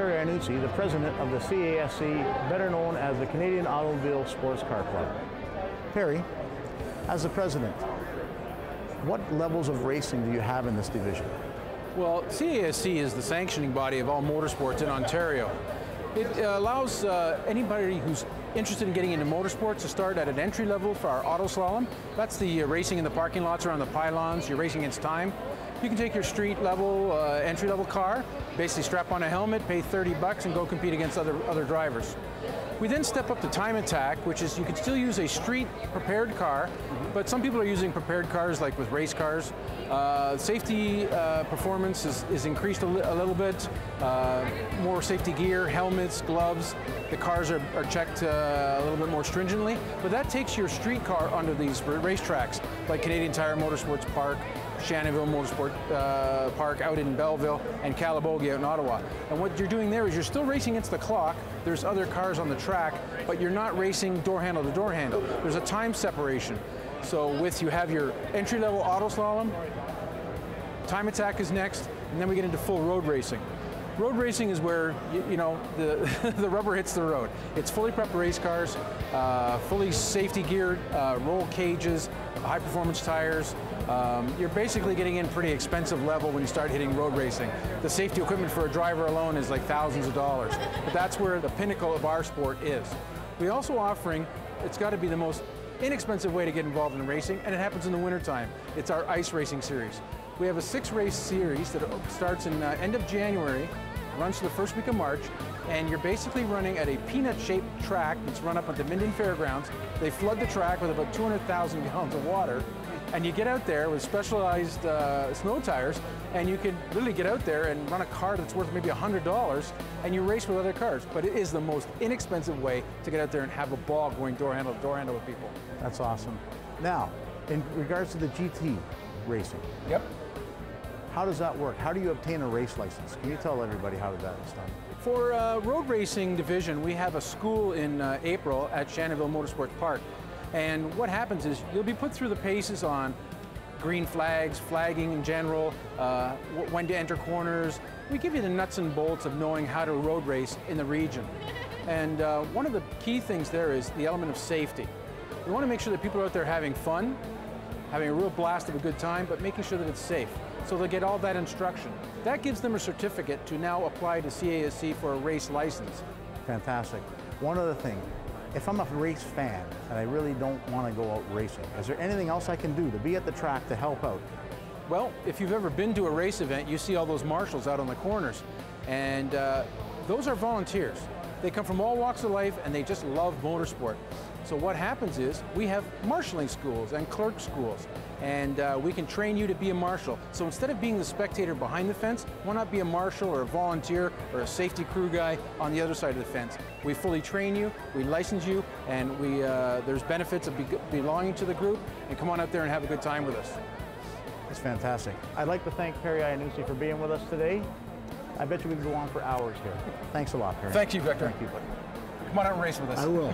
Perry Ianuzzi, the president of the CASC, better known as the Canadian Automobile Sports Car Club. Perry, as the president, what levels of racing do you have in this division? Well, CASC is the sanctioning body of all motorsports in Ontario. It allows anybody who's interested in getting into motorsports to start at an entry level for our auto slalom. That's the racing in the parking lots around the pylons. You're racing against time. You can take your street level, entry level car, basically strap on a helmet, pay $30 and go compete against other drivers. We then step up to time attack, which is you can still use a street prepared car, but some people are using prepared cars like with race cars. Safety performance is increased a little bit, more safety gear, helmets, gloves. The cars are checked a little bit more stringently, but that takes your street car onto these racetracks like Canadian Tire Motorsports Park, Shannonville Motorsport Park out in Belleville, and Calabogie out in Ottawa. And what you're doing there is you're still racing against the clock. There's other cars on the track, but you're not racing door handle to door handle. There's a time separation. So you have your entry-level auto slalom, time attack is next, and then we get into full road racing. Road racing is where the rubber hits the road. It's fully prepped race cars, fully safety geared, roll cages, high performance tires. You're basically getting in pretty expensive level when you start hitting road racing. The safety equipment for a driver alone is like thousands of dollars, but that's where the pinnacle of our sport is. We also offering, it's got to be the most inexpensive way to get involved in racing, and it happens in the wintertime. It's our ice racing series. We have a 6-race series that starts in end of January, runs to the first week of March, and you're basically running at a peanut-shaped track that's run up at the Minden Fairgrounds. They flood the track with about 200,000 gallons of water, and you get out there with specialized snow tires, and you can really get out there and run a car that's worth maybe $100, and you race with other cars. But it is the most inexpensive way to get out there and have a ball going door handle to door handle with people. That's awesome. Now, in regards to the GT racing, yep. How does that work? How do you obtain a race license? Can you tell everybody how that is done? For road racing division, we have a school in April at Shannonville Motorsports Park. And what happens is you'll be put through the paces on green flags, flagging in general, when to enter corners. We give you the nuts and bolts of knowing how to road race in the region. And one of the key things there is the element of safety. We want to make sure that people are out there having fun, having a real blast of a good time, but making sure that it's safe. So they get all that instruction. That gives them a certificate to now apply to CASC for a race license. Fantastic. One other thing, if I'm a race fan and I really don't want to go out racing, is there anything else I can do to be at the track to help out? Well, if you've ever been to a race event, you see all those marshals out on the corners, and those are volunteers. They come from all walks of life and they just love motorsport. So what happens is we have marshalling schools and clerk schools, and we can train you to be a marshal. So instead of being the spectator behind the fence, why not be a marshal or a volunteer or a safety crew guy on the other side of the fence? We fully train you, we license you, and there's benefits of belonging to the group, and come on out there and have a good time with us. That's fantastic. I'd like to thank Perry Ianuzzi for being with us today. I bet you we can go on for hours here. Thanks a lot, Perry. Thank you, Victor. Thank you, buddy. Come on out and race with us. I will.